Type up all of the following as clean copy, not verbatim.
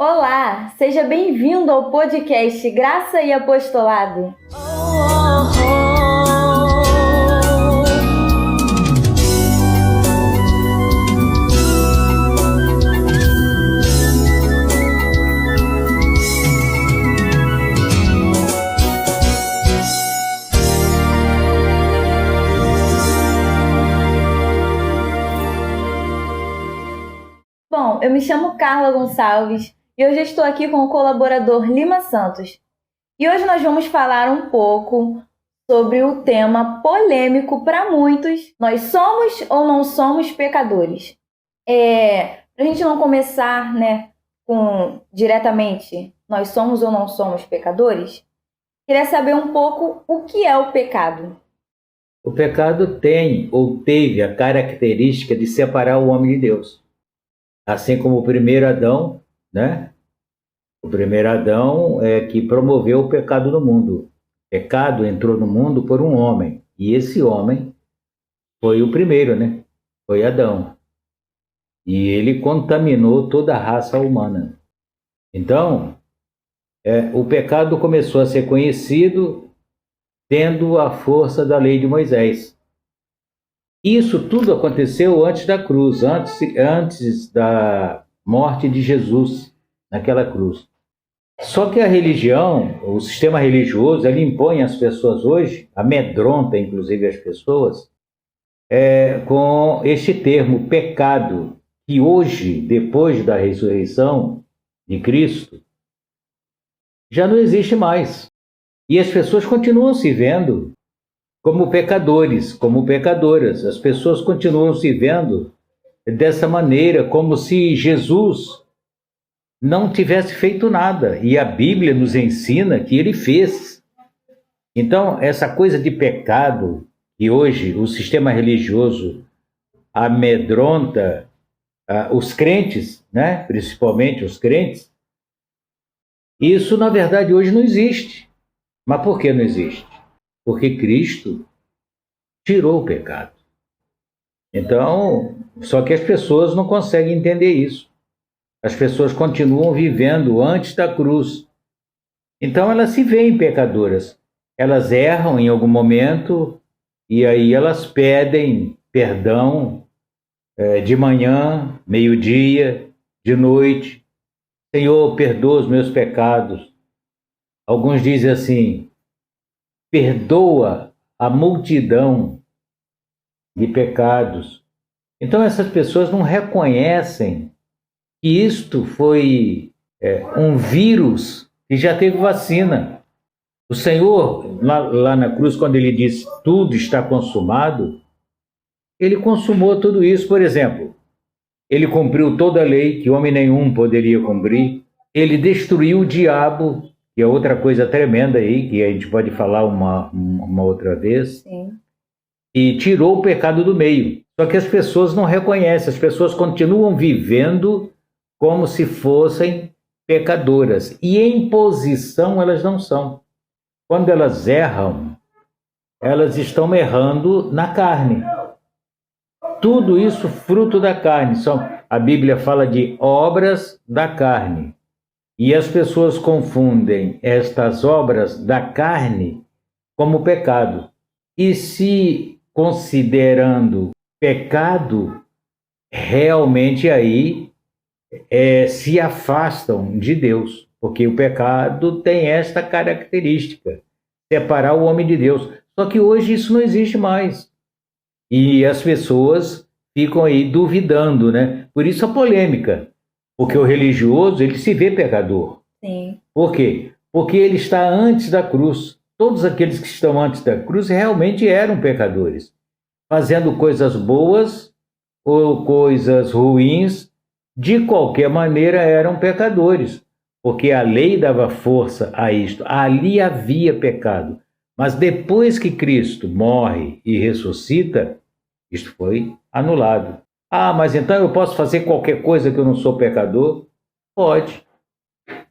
Olá, seja bem-vindo ao podcast Graça e Apostolado. Bom, eu me chamo Carla Gonçalves e hoje estou aqui com o colaborador Lima Santos. E hoje nós vamos falar um pouco sobre o tema polêmico para muitos: nós somos ou não somos pecadores? Para a gente não começar, com diretamente nós somos ou não somos pecadores, queria saber um pouco o que é o pecado. O pecado tem ou teve a característica de separar o homem de Deus. Assim como o primeiro Adão, né? O primeiro Adão é que promoveu o pecado no mundo. O pecado entrou no mundo por um homem. E esse homem foi o primeiro, né? Foi Adão. E ele contaminou toda a raça humana. Então, o pecado começou a ser conhecido tendo a força da lei de Moisés. Isso tudo aconteceu antes da cruz, antes da morte de Jesus naquela cruz. Só que a religião, o sistema religioso, ele impõe às pessoas hoje, amedronta inclusive as pessoas, com este termo pecado, que hoje, depois da ressurreição de Cristo, já não existe mais. E as pessoas continuam se vendo como pecadores, como pecadoras. As pessoas continuam se vendo dessa maneira, como se Jesus não tivesse feito nada. E a Bíblia nos ensina que ele fez. Então, essa coisa de pecado, que hoje o sistema religioso amedronta os crentes, né? Principalmente os crentes, isso, na verdade, hoje não existe. Mas por que não existe? Porque Cristo tirou o pecado. Então, só que as pessoas não conseguem entender isso. As pessoas continuam vivendo antes da cruz. Então, elas se veem pecadoras. Elas erram em algum momento e aí elas pedem perdão de manhã, meio-dia, de noite. Senhor, perdoa os meus pecados. Alguns dizem assim: perdoa a multidão de pecados. Então essas pessoas não reconhecem que isto foi um vírus que já teve vacina. O Senhor, lá na cruz, quando ele disse tudo está consumado, ele consumou tudo isso. Por exemplo, ele cumpriu toda a lei que homem nenhum poderia cumprir. Ele destruiu o diabo, que é outra coisa tremenda aí, que a gente pode falar uma outra vez. Sim. E tirou o pecado do meio. Só que as pessoas não reconhecem, as pessoas continuam vivendo como se fossem pecadoras. E em posição elas não são. Quando elas erram, elas estão errando na carne. Tudo isso fruto da carne. A Bíblia fala de obras da carne. E as pessoas confundem estas obras da carne como pecado. E se considerando pecado, realmente aí se afastam de Deus. Porque o pecado tem esta característica, separar o homem de Deus. Só que hoje isso não existe mais. E as pessoas ficam aí duvidando, né? Por isso a polêmica. Porque o religioso, ele se vê pecador. Sim. Por quê? Porque ele está antes da cruz. Todos aqueles que estão antes da cruz realmente eram pecadores, fazendo coisas boas ou coisas ruins, de qualquer maneira eram pecadores, porque a lei dava força a isto. Ali havia pecado. Mas depois que Cristo morre e ressuscita, isto foi anulado. Ah, mas então eu posso fazer qualquer coisa que eu não sou pecador? Pode.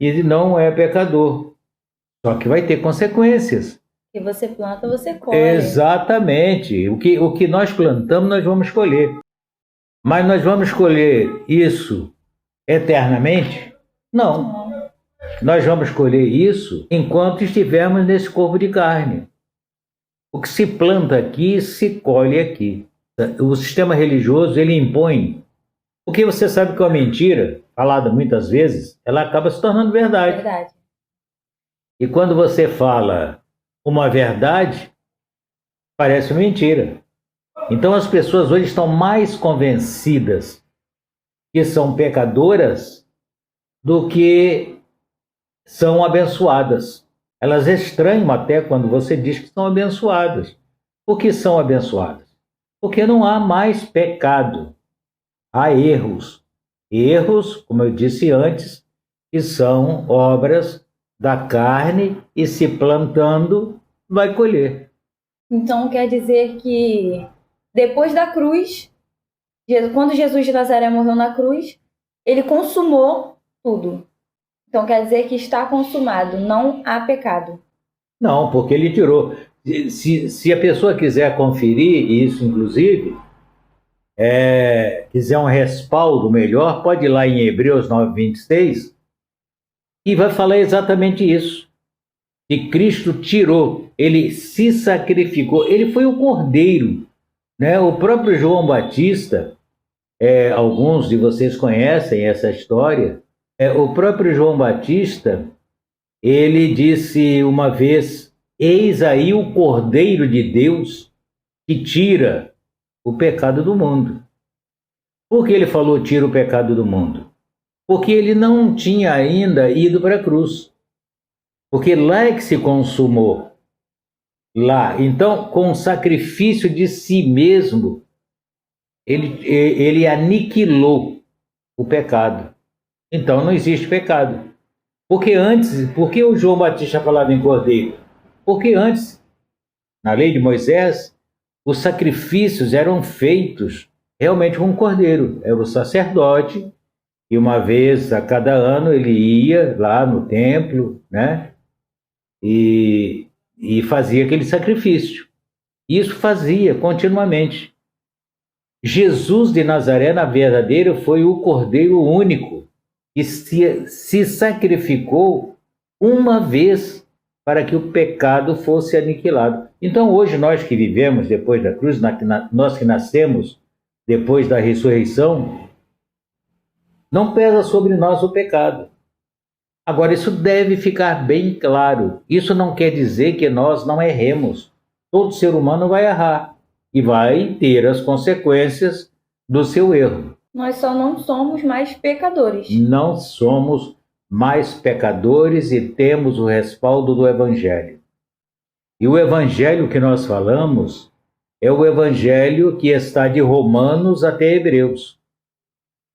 E não é pecador. Só que vai ter consequências. O que você planta, você colhe. Exatamente. O que nós plantamos, nós vamos colher. Mas nós vamos colher isso eternamente? Não. Nós vamos colher isso enquanto estivermos nesse corpo de carne. O que se planta aqui, se colhe aqui. O sistema religioso, ele impõe. Porque você sabe que uma mentira, falada muitas vezes, ela acaba se tornando verdade. Verdade. E quando você fala uma verdade, parece mentira. Então as pessoas hoje estão mais convencidas que são pecadoras do que são abençoadas. Elas estranham até quando você diz que são abençoadas. Por que são abençoadas? Porque não há mais pecado. Há erros. Erros, como eu disse antes, que são obras da carne e se plantando, vai colher. Então quer dizer que depois da cruz, quando Jesus de Nazaré morreu na cruz, ele consumou tudo. Então quer dizer que está consumado, não há pecado. Não, porque ele tirou. Se a pessoa quiser conferir isso, inclusive, quiser um respaldo melhor, pode ir lá em Hebreus 9:26 e vai falar exatamente isso. Que Cristo tirou, ele se sacrificou, ele foi o cordeiro, né? O próprio João Batista, alguns de vocês conhecem essa história, o próprio João Batista, ele disse uma vez: eis aí o Cordeiro de Deus que tira o pecado do mundo. Por que ele falou tira o pecado do mundo? Porque ele não tinha ainda ido para a cruz. Porque lá é que se consumou. Lá. Então, com o sacrifício de si mesmo, ele aniquilou o pecado. Então não existe pecado. Porque o João Batista falava em cordeiro? Porque antes, na lei de Moisés, os sacrifícios eram feitos realmente com um cordeiro. Era o sacerdote, e uma vez a cada ano ele ia lá no templo, né? E fazia aquele sacrifício. Isso fazia continuamente. Jesus de Nazaré, na verdadeira, foi o cordeiro único que se sacrificou uma vez para que o pecado fosse aniquilado. Então, hoje, nós que vivemos depois da cruz, nós que nascemos depois da ressurreição, não pesa sobre nós o pecado. Agora, isso deve ficar bem claro. Isso não quer dizer que nós não erremos. Todo ser humano vai errar e vai ter as consequências do seu erro. Nós só não somos mais pecadores. Não somos mais pecadores e temos o respaldo do Evangelho. E o Evangelho que nós falamos é o Evangelho que está de Romanos até Hebreus.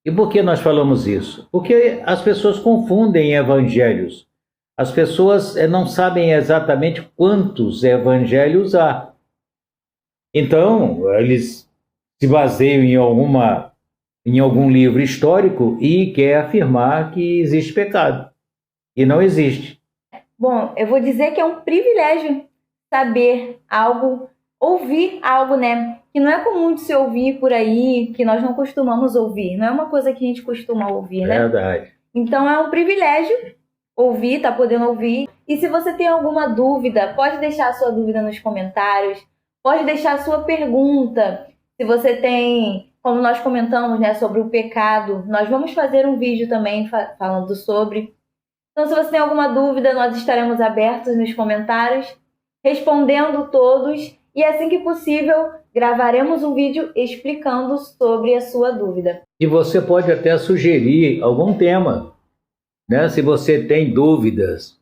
E por que nós falamos isso? Porque as pessoas confundem evangelhos. As pessoas não sabem exatamente quantos evangelhos há. Então, eles se baseiam em algum livro histórico e quer afirmar que existe pecado. E não existe. Bom, eu vou dizer que é um privilégio saber algo, ouvir algo, né? Que não é comum de se ouvir por aí, que nós não costumamos ouvir. Não é uma coisa que a gente costuma ouvir, né? Verdade. Então é um privilégio ouvir, tá podendo ouvir. E se você tem alguma dúvida, pode deixar a sua dúvida nos comentários, pode deixar a sua pergunta. Se você tem, como nós comentamos, né, sobre o pecado, nós vamos fazer um vídeo também falando sobre. Então, se você tem alguma dúvida, nós estaremos abertos nos comentários, respondendo todos. E assim que possível, gravaremos um vídeo explicando sobre a sua dúvida. E você pode até sugerir algum tema, né? Se você tem dúvidas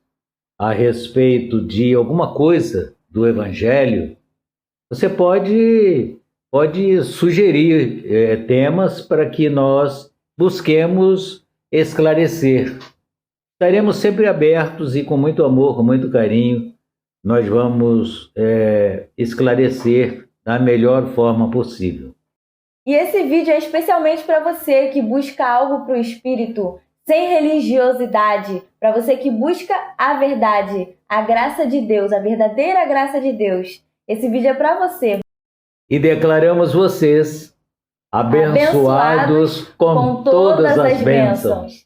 a respeito de alguma coisa do Evangelho, você pode sugerir temas para que nós busquemos esclarecer. Estaremos sempre abertos e com muito amor, com muito carinho, nós vamos esclarecer da melhor forma possível. E esse vídeo é especialmente para você que busca algo para o espírito, sem religiosidade, para você que busca a verdade, a graça de Deus, a verdadeira graça de Deus. Esse vídeo é para você. E declaramos vocês abençoados com todas as bênçãos.